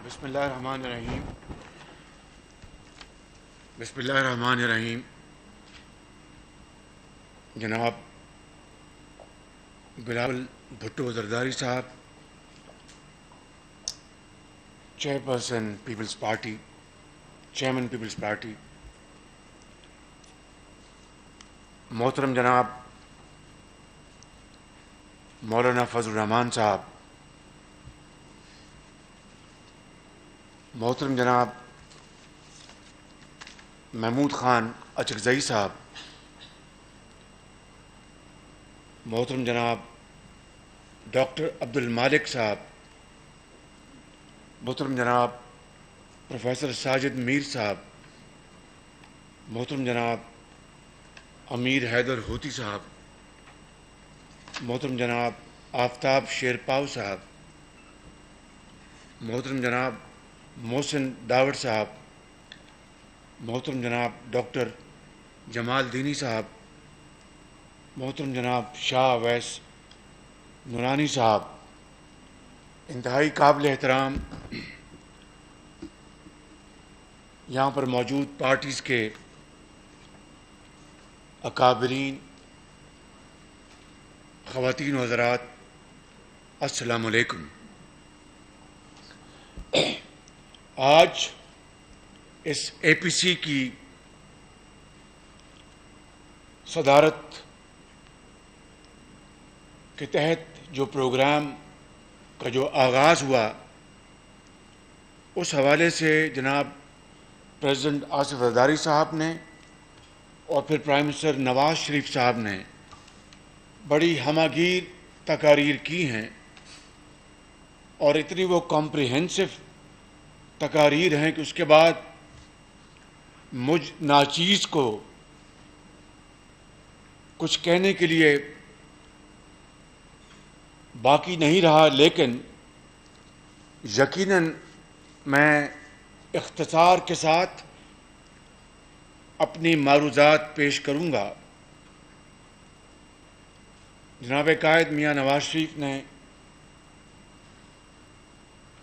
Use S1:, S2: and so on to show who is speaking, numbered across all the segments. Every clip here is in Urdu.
S1: بسم اللہ الرحمن الرحیم. بسم اللہ الرحمن الرحیم. جناب بلاول بھٹو زرداری صاحب، چیئرپرسن پیپلز پارٹی، چیئرمین پیپلز پارٹی، محترم جناب مولانا فضل الرحمان صاحب، محترم جناب محمود خان اچکزئی صاحب، محترم جناب ڈاکٹر عبد المالک صاحب، محترم جناب پروفیسر ساجد میر صاحب، محترم جناب امیر حیدر ہوتی صاحب، محترم جناب آفتاب شیرپاؤ صاحب، محترم جناب محسن داوڑ صاحب، محترم جناب ڈاکٹر جمال دینی صاحب، محترم جناب شاہ اویس نورانی صاحب، انتہائی قابل احترام یہاں پر موجود پارٹیز کے اکابرین، خواتین و حضرات، السلام علیکم. آج اس اے پی سی کی صدارت کے تحت جو پروگرام کا جو آغاز ہوا، اس حوالے سے جناب پریزیڈنٹ آصف زرداری صاحب نے اور پھر پرائم منسٹر نواز شریف صاحب نے بڑی ہمہ گیر تقاریر کی ہیں، اور اتنی وہ کمپریہنسو تقاریر ہیں کہ اس کے بعد مجھ ناچیز کو کچھ کہنے کے لیے باقی نہیں رہا، لیکن یقیناً میں اختصار کے ساتھ اپنی معروضات پیش کروں گا. جناب قائد میاں نواز شریف نے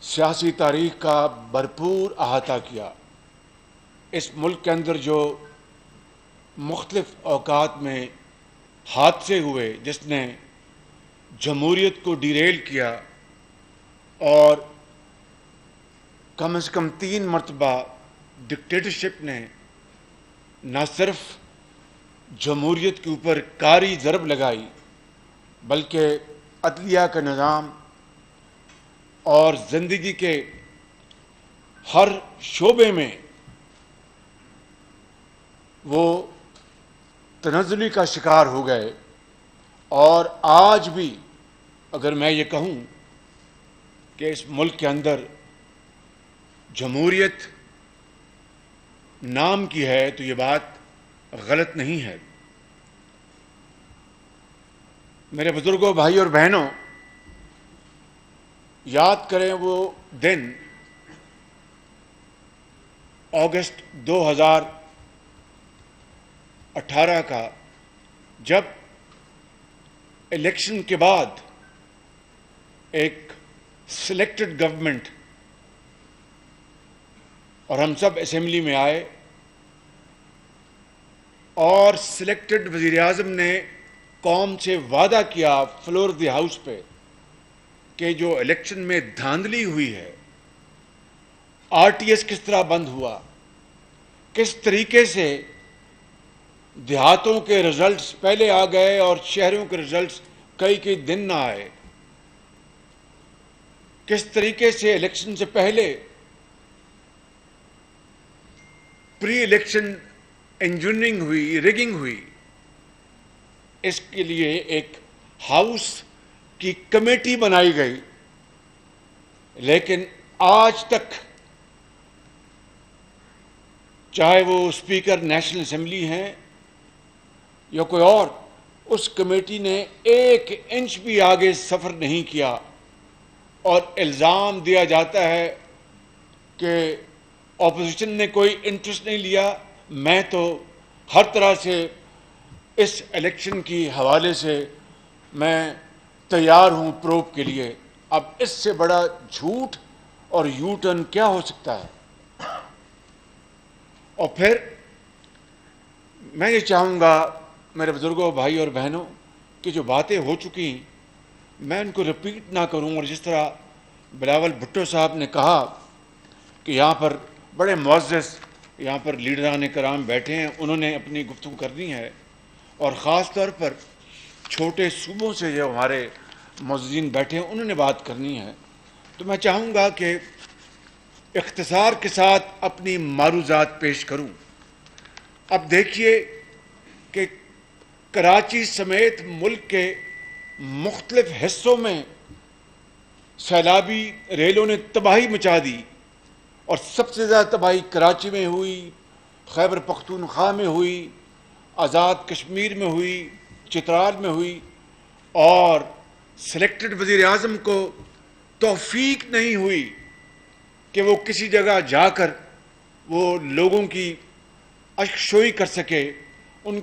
S1: سیاسی تاریخ کا بھرپور احاطہ کیا. اس ملک کے اندر جو مختلف اوقات میں حادثے ہوئے جس نے جمہوریت کو ڈیریل کیا، اور کم از کم 3 مرتبہ ڈکٹیٹرشپ نے نہ صرف جمہوریت کے اوپر کاری ضرب لگائی بلکہ عدلیہ کا نظام اور زندگی کے ہر شعبے میں وہ تنزلی کا شکار ہو گئے. اور آج بھی اگر میں یہ کہوں کہ اس ملک کے اندر جمہوریت نام کی ہے تو یہ بات غلط نہیں ہے. میرے بزرگوں، بھائی اور بہنوں، یاد کریں وہ دن اگست 2018 کا، جب الیکشن کے بعد ایک سلیکٹڈ گورنمنٹ اور ہم سب اسمبلی میں آئے، اور سلیکٹڈ وزیر اعظم نے قوم سے وعدہ کیا فلور دی ہاؤس پہ کہ جو الیکشن میں دھاندلی ہوئی ہے، آر ٹی ایس کس طرح بند ہوا، کس طریقے سے دیہاتوں کے رزلٹس پہلے آ گئے اور شہروں کے رزلٹس کئی دن نہ آئے، کس طریقے سے الیکشن سے پہلے پری الیکشن انجینئرنگ ہوئی، ریگنگ ہوئی. اس کے لیے ایک ہاؤس کی کمیٹی بنائی گئی، لیکن آج تک چاہے وہ اسپیکر نیشنل اسمبلی ہیں یا کوئی اور، اس کمیٹی نے 1 انچ بھی آگے سفر نہیں کیا. اور الزام دیا جاتا ہے کہ اپوزیشن نے کوئی انٹرسٹ نہیں لیا. میں تو ہر طرح سے اس الیکشن کی حوالے سے میں تیار ہوں پروب کے لیے. اب اس سے بڑا جھوٹ اور یو ٹرن کیا ہو سکتا ہے. اور پھر میں یہ چاہوں گا میرے بزرگوں، بھائی اور بہنوں، کہ جو باتیں ہو چکی میں ان کو رپیٹ نہ کروں، اور جس طرح بلاول بھٹو صاحب نے کہا کہ یہاں پر بڑے معزز یہاں پر لیڈران کرام بیٹھے ہیں، انہوں نے اپنی گفتگو کرنی ہے، اور خاص طور پر چھوٹے صوبوں سے جو ہمارے معززین بیٹھے ہیں انہوں نے بات کرنی ہے. تو میں چاہوں گا کہ اختصار کے ساتھ اپنی معروضات پیش کروں. اب دیکھیے کہ کراچی سمیت ملک کے مختلف حصوں میں سیلابی ریلوں نے تباہی مچا دی، اور سب سے زیادہ تباہی کراچی میں ہوئی، خیبر پختونخوا میں ہوئی، آزاد کشمیر میں ہوئی، چترال میں ہوئی، اور سلیکٹڈ وزیر اعظم کو توفیق نہیں ہوئی کہ وہ کسی جگہ جا کر وہ لوگوں کی اشکشوئی کر سکے، ان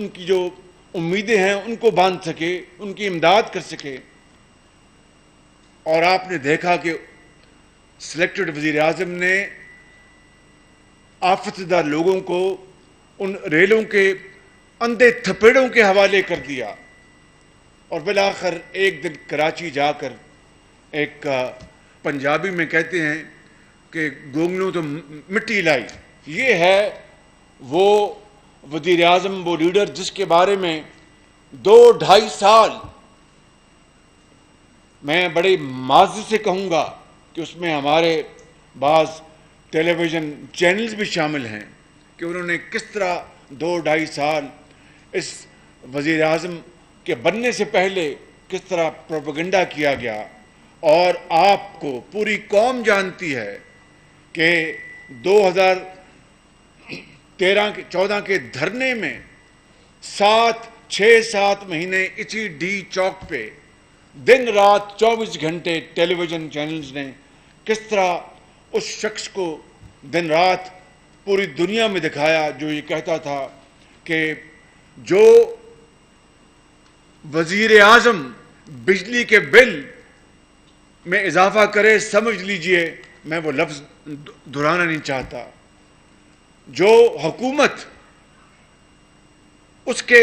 S1: کی جو امیدیں ہیں ان کو باندھ سکے، ان کی امداد کر سکے. اور آپ نے دیکھا کہ سلیکٹڈ وزیر اعظم نے آفت زدہ لوگوں کو ان ریلوں کے اندھے تھپیڑوں کے حوالے کر دیا، اور بالآخر ایک دن کراچی جا کر ایک پنجابی میں کہتے ہیں کہ گونگلوں تو مٹی لائی. یہ ہے وہ وزیر اعظم، وہ لیڈر جس کے بارے میں 2-2.5 سال میں بڑے معزز سے کہوں گا کہ اس میں ہمارے بعض ٹیلی ویژن چینلز بھی شامل ہیں کہ انہوں نے کس طرح 2-2.5 سال اس وزیر اعظم کے بننے سے پہلے کس طرح پروپیگنڈا کیا گیا. اور آپ کو پوری قوم جانتی ہے کہ 2013-14 کے دھرنے میں 6-7 مہینے اسی ڈی چوک پہ دن رات 24 گھنٹے ٹیلی ویژن چینلز نے کس طرح اس شخص کو دن رات پوری دنیا میں دکھایا جو یہ کہتا تھا کہ جو وزیر اعظم بجلی کے بل میں اضافہ کرے، سمجھ لیجئے میں وہ لفظ دہرانا نہیں چاہتا، جو حکومت اس کے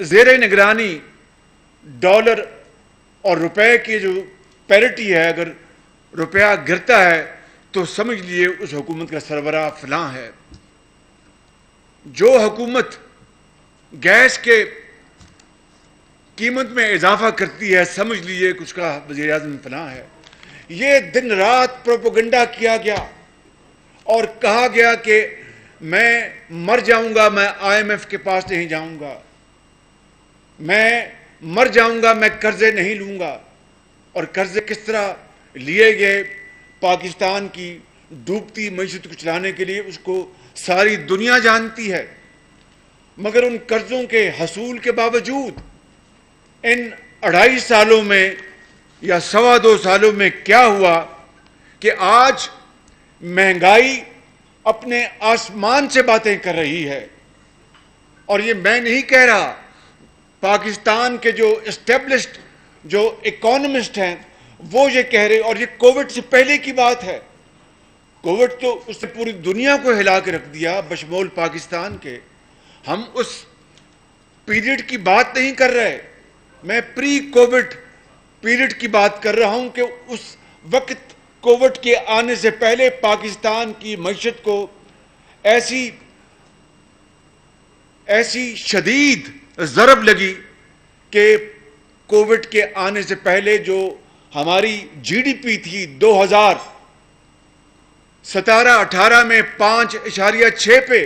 S1: زیر نگرانی ڈالر اور روپے کی جو پیرٹی ہے، اگر روپیہ گرتا ہے تو سمجھ لیجئے اس حکومت کا سربراہ فلاں ہے. جو حکومت گیس کے قیمت میں اضافہ کرتی ہے، سمجھ لیجئے کہ اس کا وزیر اعظم فلاں ہے. یہ دن رات پروپیگنڈا کیا گیا اور کہا گیا کہ میں مر جاؤں گا، میں IMF کے پاس نہیں جاؤں گا، میں مر جاؤں گا، میں قرضے نہیں لوں گا. اور قرضے کس طرح لیے گئے پاکستان کی ڈوبتی معیشت کو چلانے کے لیے، اس کو ساری دنیا جانتی ہے. مگر ان قرضوں کے حصول کے باوجود ان 2.5 سالوں میں یا 2.25 سالوں میں کیا ہوا کہ آج مہنگائی اپنے آسمان سے باتیں کر رہی ہے. اور یہ میں نہیں کہہ رہا، پاکستان کے جو اسٹیبلشڈ جو اکانومسٹ ہیں وہ یہ کہہ رہے، اور یہ کووڈ سے پہلے کی بات ہے. کووڈ تو اس نے پوری دنیا کو ہلا کے رکھ دیا بشمول پاکستان کے. ہم اس پیریڈ کی بات نہیں کر رہے، میں پری کووڈ پیریڈ کی بات کر رہا ہوں کہ اس وقت کووڈ کے آنے سے پہلے پاکستان کی معیشت کو ایسی شدید ضرب لگی کہ کووڈ کے آنے سے پہلے جو ہماری GDP تھی 2017-18 میں 5.6 پہ،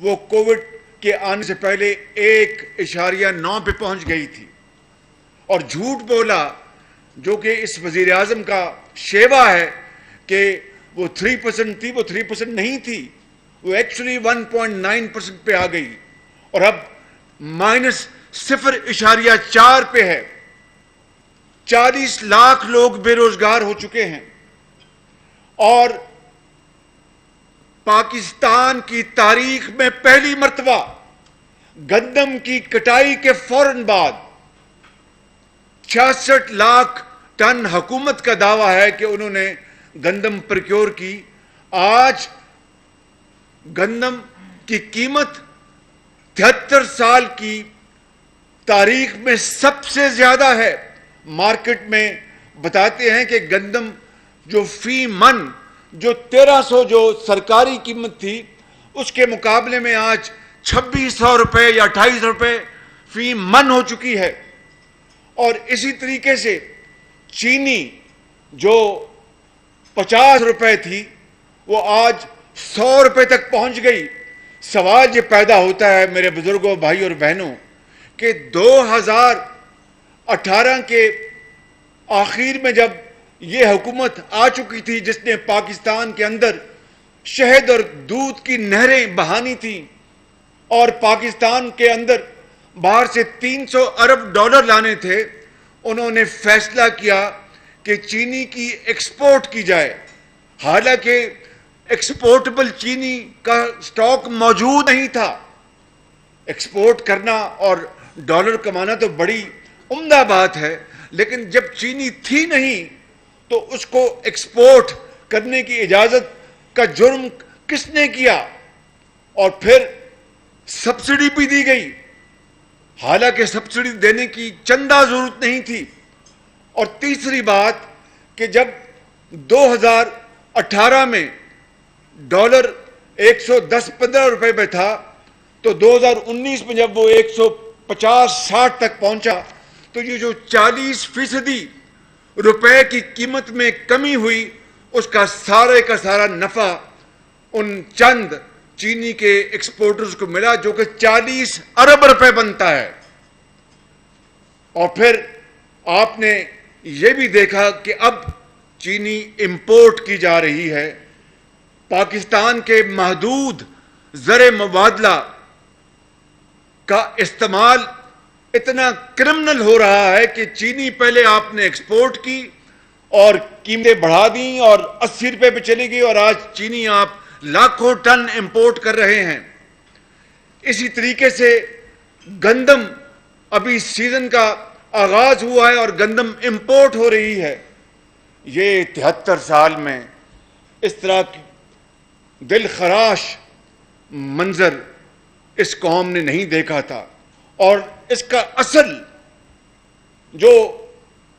S1: وہ کووڈ کے آنے سے پہلے 1.9 پہ پہنچ گئی تھی. اور جھوٹ بولا جو کہ اس وزیر اعظم کا شیوا ہے کہ وہ 3% تھی، وہ 3% نہیں تھی، وہ ایکچولی 1.9% پہ آ گئی، اور اب -0.4 پہ ہے. 40 لاکھ لوگ بے روزگار ہو چکے ہیں. اور پاکستان کی تاریخ میں پہلی مرتبہ گندم کی کٹائی کے فوراً بعد 66 لاکھ ٹن حکومت کا دعویٰ ہے کہ انہوں نے گندم پروکیور کی. آج گندم کی قیمت 73 سال کی تاریخ میں سب سے زیادہ ہے. مارکیٹ میں بتاتے ہیں کہ گندم جو فی من جو 1300 جو سرکاری قیمت تھی اس کے مقابلے میں آج 2600 روپے یا 2800 روپے فی من ہو چکی ہے. اور اسی طریقے سے چینی جو 50 روپے تھی وہ آج 100 روپے تک پہنچ گئی. سوال یہ پیدا ہوتا ہے میرے بزرگوں، بھائی اور بہنوں، کہ 2018 کے آخر میں جب یہ حکومت آ چکی تھی جس نے پاکستان کے اندر شہد اور دودھ کی نہریں بہانی تھیں اور پاکستان کے اندر باہر سے $300 ارب لانے تھے، انہوں نے فیصلہ کیا کہ چینی کی ایکسپورٹ کی جائے. حالانکہ ایکسپورٹبل چینی کا سٹاک موجود نہیں تھا. ایکسپورٹ کرنا اور ڈالر کمانا تو بڑی عمدہ بات ہے، لیکن جب چینی تھی نہیں تو اس کو ایکسپورٹ کرنے کی اجازت کا جرم کس نے کیا؟ اور پھر سبسڈی بھی دی گئی، حالانکہ سبسڈی دینے کی چندہ ضرورت نہیں تھی. اور تیسری بات کہ جب 2018 میں ڈالر 110-15 روپے پہ تھا تو 2019 میں جب وہ 150-60 تک پہنچا تو یہ جو 40% روپے کی قیمت میں کمی ہوئی اس کا سارے کا سارا نفع ان چند چینی کے ایکسپورٹرز کو ملا جو کہ 40 ارب روپے بنتا ہے. اور پھر آپ نے یہ بھی دیکھا کہ اب چینی امپورٹ کی جا رہی ہے. پاکستان کے محدود زر مبادلہ کا استعمال اتنا کرمنل ہو رہا ہے کہ چینی پہلے آپ نے ایکسپورٹ کی اور قیمتیں بڑھا دیں اور 80 روپے پہ چلی گئی اور آج چینی آپ لاکھوں ٹن امپورٹ کر رہے ہیں. اسی طریقے سے گندم ابھی سیزن کا آغاز ہوا ہے اور گندم امپورٹ ہو رہی ہے. یہ 73 سال میں اس طرح کی دل خراش منظر اس قوم نے نہیں دیکھا تھا. اور اس کا اصل جو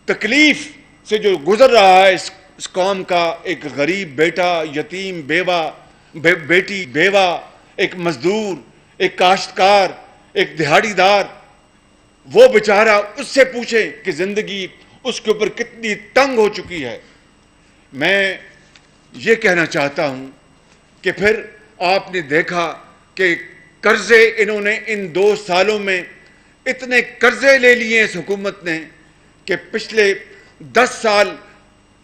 S1: تکلیف سے جو گزر رہا ہے اس قوم کا ایک غریب بیٹا، یتیم بیوہ، بیٹی بیوہ، ایک مزدور، ایک کاشتکار، ایک دہاڑی دار، وہ بیچارہ اس سے پوچھیں کہ زندگی اس کے اوپر کتنی تنگ ہو چکی ہے. میں یہ کہنا چاہتا ہوں کہ پھر آپ نے دیکھا کہ قرضے انہوں نے ان 2 سالوں میں اتنے قرضے لے لیے اس حکومت نے کہ پچھلے 10 سال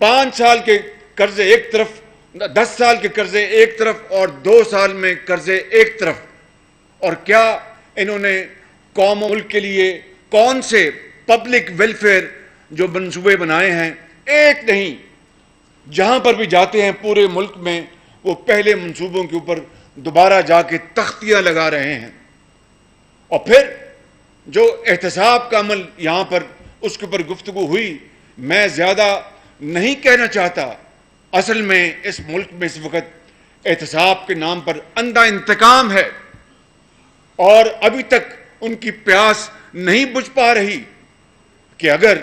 S1: 5 سال کے قرضے ایک طرف، 10 سال کے قرضے ایک طرف اور 2 سال میں قرضے ایک طرف. اور کیا انہوں نے قوم و ملک کے لیے کون سے پبلک ویلفیئر جو منصوبے بنائے ہیں؟ ایک نہیں. جہاں پر بھی جاتے ہیں پورے ملک میں وہ پہلے منصوبوں کے اوپر دوبارہ جا کے تختیاں لگا رہے ہیں. اور پھر جو احتساب کا عمل یہاں پر اس کے اوپر گفتگو ہوئی، میں زیادہ نہیں کہنا چاہتا. اصل میں اس ملک میں اس وقت احتساب کے نام پر اندھا انتقام ہے اور ابھی تک ان کی پیاس نہیں بجھ پا رہی. کہ اگر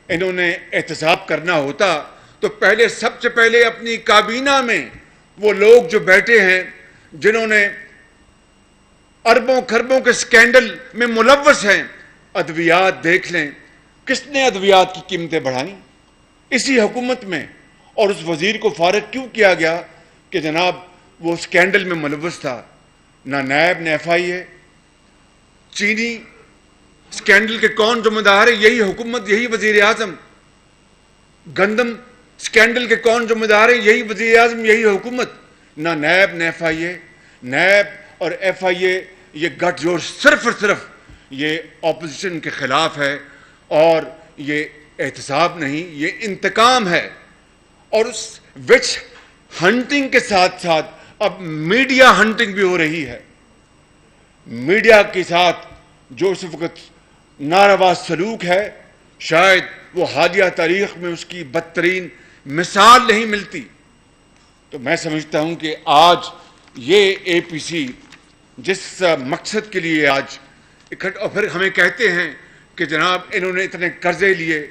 S1: انہوں نے احتساب کرنا ہوتا تو پہلے سب سے پہلے اپنی کابینہ میں وہ لوگ جو بیٹھے ہیں جنہوں نے اربوں خربوں کے سکینڈل میں ملوث ہیں، ادویات دیکھ لیں. کس نے ادویات کی قیمتیں بڑھائیں؟ اسی حکومت میں. اور اس وزیر کو فارغ کیوں کیا گیا کہ جناب وہ سکینڈل میں ملوث تھا؟ نہ نیب نہ FIA. چینی سکینڈل کے کون ذمہ دار ہے؟ یہی حکومت، یہی وزیر اعظم. گندم سکینڈل کے کون ذمہ دار ہے؟ یہی وزیر اعظم، یہی حکومت. نہ نیب نہ FIA. نیب اور FIA یہ گٹھ جوڑ صرف اور صرف یہ اپوزیشن کے خلاف ہے اور یہ احتساب نہیں، یہ انتقام ہے. اور اس وچ ہنٹنگ کے ساتھ ساتھ اب میڈیا ہنٹنگ بھی ہو رہی ہے. میڈیا کے ساتھ جو اس وقت ناروا سلوک ہے، شاید وہ حالیہ تاریخ میں اس کی بدترین مثال نہیں ملتی۔ تو میں سمجھتا ہوں کہ آج یہ اے پی سی جس مقصد کے لیے آج اکٹھا، اور پھر ہمیں کہتے ہیں کہ جناب انہوں نے اتنے قرضے لیے،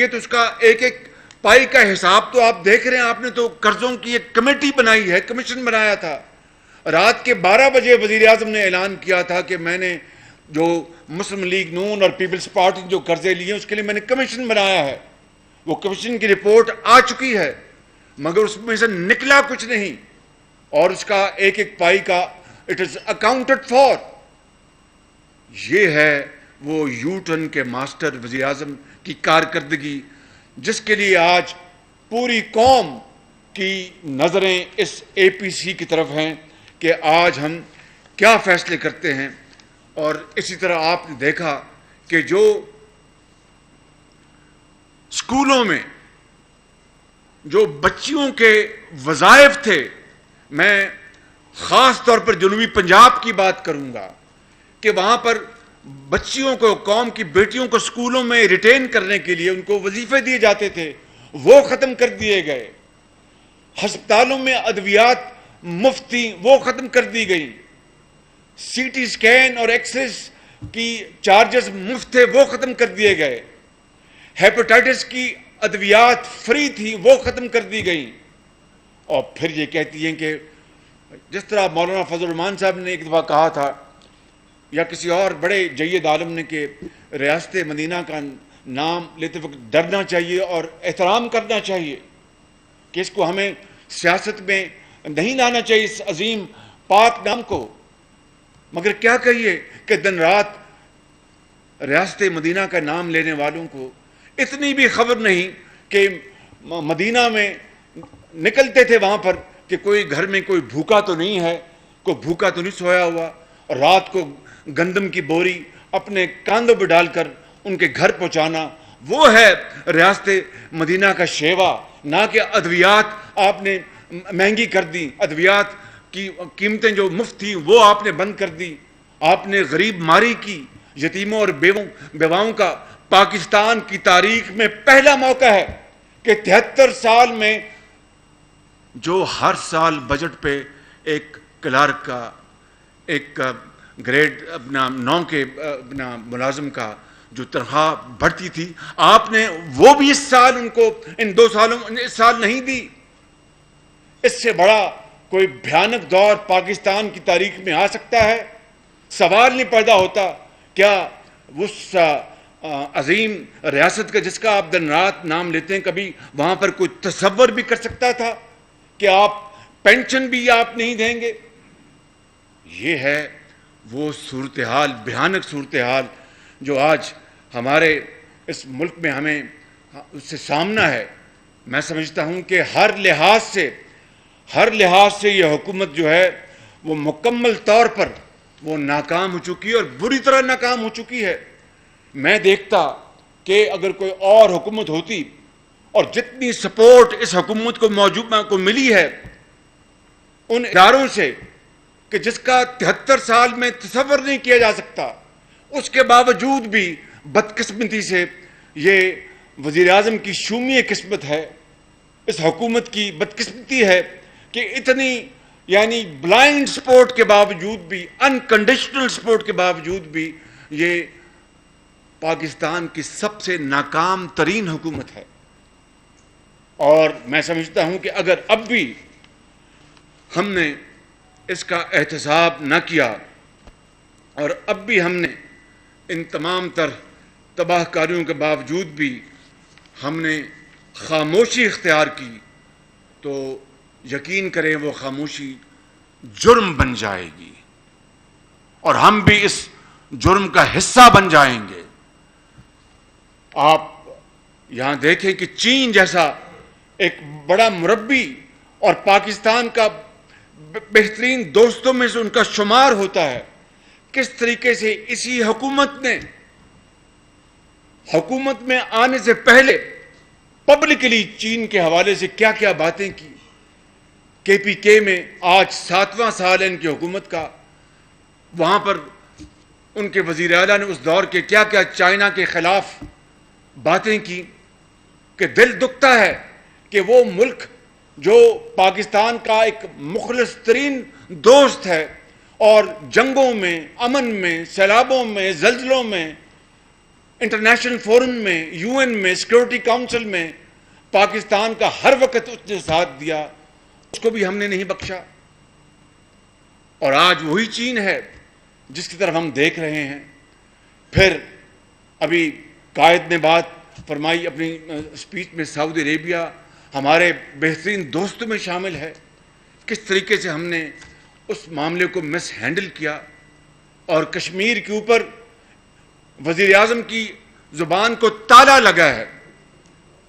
S1: تو اس کا ایک ایک پائی کا حساب تو آپ دیکھ رہے ہیں۔ آپ نے تو قرضوں کی ایک کمیٹی بنائی ہے، کمیشن بنایا تھا۔ رات کے 12 بجے وزیر اعظم نے اعلان کیا تھا کہ میں نے جو مسلم لیگ نون اور پیپلز پارٹی جو قرضے لیے اس کے لیے میں نے کمیشن بنایا ہے۔ وہ کمیشن کی رپورٹ آ چکی ہے، مگر اس میں سے نکلا کچھ نہیں، اور اس کا ایک ایک پائی کا اٹ از اکاؤنٹڈ فار۔ یہ ہے وہ یو ٹرن کے ماسٹر وزیر اعظم کی کارکردگی، جس کے لیے آج پوری قوم کی نظریں اس اے پی سی کی طرف ہیں کہ آج ہم کیا فیصلے کرتے ہیں۔ اور اسی طرح آپ نے دیکھا کہ جو اسکولوں میں جو بچیوں کے وظائف تھے، میں خاص طور پر جنوبی پنجاب کی بات کروں گا کہ وہاں پر بچیوں کو، قوم کی بیٹیوں کو اسکولوں میں ریٹین کرنے کے لیے ان کو وظیفے دیے جاتے تھے، وہ ختم کر دیے گئے۔ ہسپتالوں میں ادویات مفت تھیں، وہ ختم کر دی گئی۔ سی ٹی اسکین اور ایکس رے کی چارجز مفت تھے، وہ ختم کر دیے گئے۔ ہیپاٹائٹس کی ادویات فری تھی، وہ ختم کر دی گئی۔ اور پھر یہ کہتی ہیں کہ جس طرح مولانا فضل الرحمان صاحب نے ایک دفعہ کہا تھا، یا کسی اور بڑے جید عالم نے، کہ ریاست مدینہ کا نام لیتے وقت ڈرنا چاہیے اور احترام کرنا چاہیے، کہ اس کو ہمیں سیاست میں نہیں لانا چاہیے اس عظیم پاک نام کو۔ مگر کیا کہیے کہ دن رات ریاست مدینہ کا نام لینے والوں کو اتنی بھی خبر نہیں کہ مدینہ میں نکلتے تھے وہاں پر کہ کوئی گھر میں کوئی بھوکا تو نہیں ہے، کوئی بھوکا تو نہیں سویا ہوا، اور رات کو گندم کی بوری اپنے کاندھوں پہ ڈال کر ان کے گھر پہنچانا، وہ ہے ریاست مدینہ کا شیوا۔ نہ کہ ادویات آپ نے مہنگی کر دی، ادویات کی قیمتیں جو مفت تھیں وہ آپ نے بند کر دی۔ آپ نے غریب ماری کی، یتیموں اور بیواؤں کا پاکستان کی تاریخ میں پہلا موقع ہے کہ 73 سال میں جو ہر سال بجٹ پہ ایک کلرک کا، ایک گریڈ اپنا 9 کے اپنا ملازم کا جو تنخواہ بڑھتی تھی، آپ نے وہ بھی اس سال ان کو، ان 2 سالوں اس سال نہیں دی۔ اس سے بڑا کوئی بھیانک دور پاکستان کی تاریخ میں آ سکتا ہے؟ سوال نہیں پیدا ہوتا کیا اس عظیم ریاست کا جس کا آپ دن رات نام لیتے ہیں، کبھی وہاں پر کوئی تصور بھی کر سکتا تھا کہ آپ پینشن بھی آپ نہیں دیں گے؟ یہ ہے وہ صورتحال، بھیانک صورتحال جو آج ہمارے اس ملک میں ہمیں اس سے سامنا ہے۔ میں سمجھتا ہوں کہ ہر لحاظ سے یہ حکومت جو ہے وہ مکمل طور پر وہ ناکام ہو چکی ہے، اور بری طرح ناکام ہو چکی ہے۔ میں دیکھتا کہ اگر کوئی اور حکومت ہوتی، اور جتنی سپورٹ اس حکومت کو ملی ہے ان اداروں سے کہ جس کا 73 سال میں تصور نہیں کیا جا سکتا، اس کے باوجود بھی بدقسمتی سے یہ وزیر اعظم کی شومی قسمت ہے، اس حکومت کی بدقسمتی ہے کہ اتنی یعنی بلائنڈ سپورٹ کے باوجود بھی، انکنڈیشنل سپورٹ کے باوجود بھی، یہ پاکستان کی سب سے ناکام ترین حکومت ہے۔ اور میں سمجھتا ہوں کہ اگر اب بھی ہم نے اس کا احتساب نہ کیا، اور اب بھی ہم نے ان تمام تر تباہ کاریوں کے باوجود بھی ہم نے خاموشی اختیار کی، تو یقین کریں وہ خاموشی جرم بن جائے گی، اور ہم بھی اس جرم کا حصہ بن جائیں گے۔ آپ یہاں دیکھیں کہ چین جیسا ایک بڑا مربی اور پاکستان کا بہترین دوستوں میں سے ان کا شمار ہوتا ہے، کس طریقے سے اسی حکومت میں آنے سے پہلے پبلکلی چین کے حوالے سے کیا کیا باتیں کی۔ کے پی کے میں آج 7واں سال ہے ان کی حکومت کا، وہاں پر ان کے وزیر اعلیٰ نے اس دور کے کیا کیا چائنا کے خلاف باتیں کی کہ دل دکھتا ہے کہ وہ ملک جو پاکستان کا ایک مخلص ترین دوست ہے اور جنگوں میں، امن میں، سیلابوں میں، زلزلوں میں، انٹرنیشنل فورم میں، یو این میں، سیکورٹی کاؤنسل میں پاکستان کا ہر وقت اس نے ساتھ دیا، اس کو بھی ہم نے نہیں بخشا۔ اور آج وہی چین ہے جس کی طرف ہم دیکھ رہے ہیں۔ پھر ابھی قائد نے بات فرمائی اپنی اسپیچ میں، سعودی عربیہ ہمارے بہترین دوستوں میں شامل ہے۔ کس طریقے سے ہم نے اس معاملے کو مس ہینڈل کیا، اور کشمیر کے اوپر وزیر اعظم کی زبان کو تالا لگا ہے۔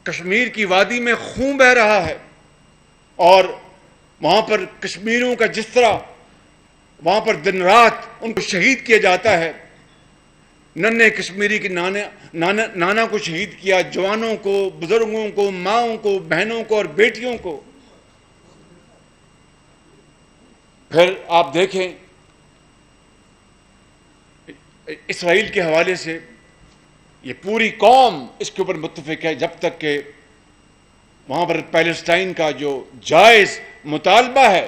S1: کشمیر کی وادی میں خون بہہ رہا ہے، اور وہاں پر کشمیریوں کا جس طرح وہاں پر دن رات ان کو شہید کیا جاتا ہے، ننھے کشمیری کے نانا کو شہید کیا، جوانوں کو، بزرگوں کو، ماؤں کو، بہنوں کو اور بیٹیوں کو۔ پھر آپ دیکھیں اسرائیل کے حوالے سے یہ پوری قوم اس کے اوپر متفق ہے، جب تک کہ وہاں پر پیلسٹائن کا جو جائز مطالبہ ہے،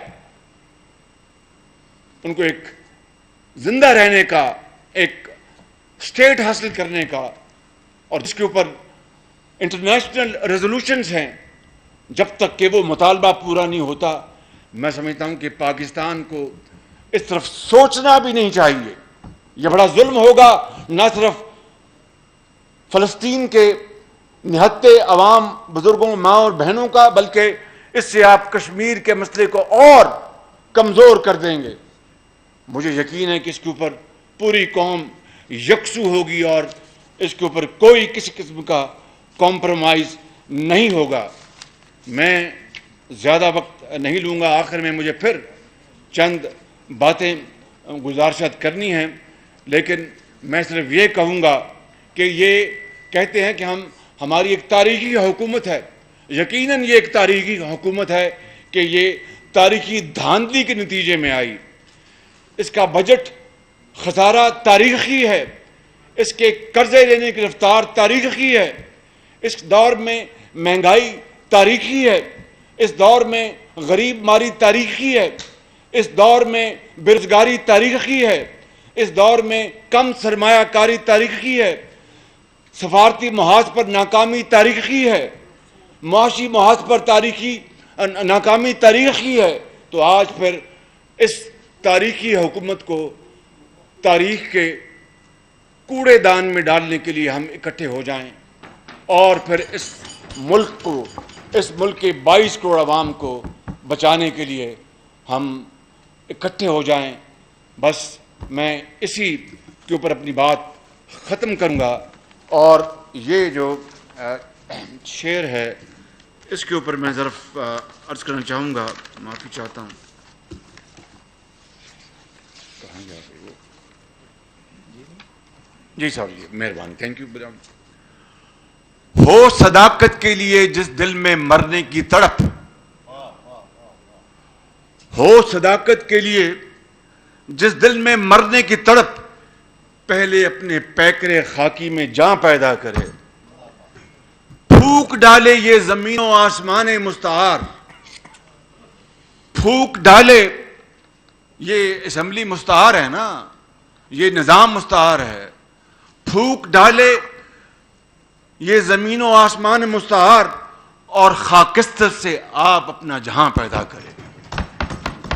S1: ان کو ایک زندہ رہنے کا، ایک اسٹیٹ حاصل کرنے کا، اور جس کے اوپر انٹرنیشنل ریزولوشنز ہیں، جب تک کہ وہ مطالبہ پورا نہیں ہوتا، میں سمجھتا ہوں کہ پاکستان کو اس طرف سوچنا بھی نہیں چاہیے۔ یہ بڑا ظلم ہوگا نہ صرف فلسطین کے نہتے عوام، بزرگوں، ماں اور بہنوں کا، بلکہ اس سے آپ کشمیر کے مسئلے کو اور کمزور کر دیں گے۔ مجھے یقین ہے کہ اس کے اوپر پوری قوم یکسو ہوگی اور اس کے اوپر کوئی کسی قسم کا کمپرومائز نہیں ہوگا۔ میں زیادہ وقت نہیں لوں گا، آخر میں مجھے پھر چند باتیں گزارشات کرنی ہیں، لیکن میں صرف یہ کہوں گا کہ یہ کہتے ہیں کہ ہماری ایک تاریخی حکومت ہے۔ یقیناً یہ ایک تاریخی حکومت ہے کہ یہ تاریخی دھاندلی کے نتیجے میں آئی۔ اس کا بجٹ خسارہ تاریخی ہے، اس کے قرضے لینے کی رفتار تاریخی ہے، اس دور میں مہنگائی تاریخی ہے، اس دور میں غریب ماری تاریخی ہے، اس دور میں بےروزگاری تاریخی ہے، اس دور میں کم سرمایہ کاری تاریخی ہے، سفارتی محاذ پر ناکامی تاریخی ہے، معاشی محاذ پر ناکامی تاریخی ہے۔ تو آج پھر اس تاریخی حکومت کو تاریخ کے کوڑے دان میں ڈالنے کے لیے ہم اکٹھے ہو جائیں، اور پھر اس ملک کو، اس ملک کے 22 کروڑ عوام کو بچانے کے لیے ہم اکٹھے ہو جائیں۔ بس میں اسی کے اوپر اپنی بات ختم کروں گا، اور یہ جو شعر ہے اس کے اوپر میں ضرور عرض کرنا چاہوں گا، معافی چاہتا ہوں۔ کہاں جا رہے وہ؟ جی صاحب، جی مہربانی، تھینک یو۔ ہو صداقت کے لیے جس دل میں مرنے کی تڑپ، ہو صداقت کے لیے جس دل میں مرنے کی تڑپ، پہلے اپنے پیکرے خاکی میں جاں پیدا کرے، پھونک ڈالے یہ زمین و آسمان مستعار، پھونک ڈالے، یہ اسمبلی مستعار ہے نا، یہ نظام مستعار ہے، پھونک ڈالے یہ زمین و آسمان مستعار، اور خاکستر سے آپ اپنا جہاں پیدا کرے۔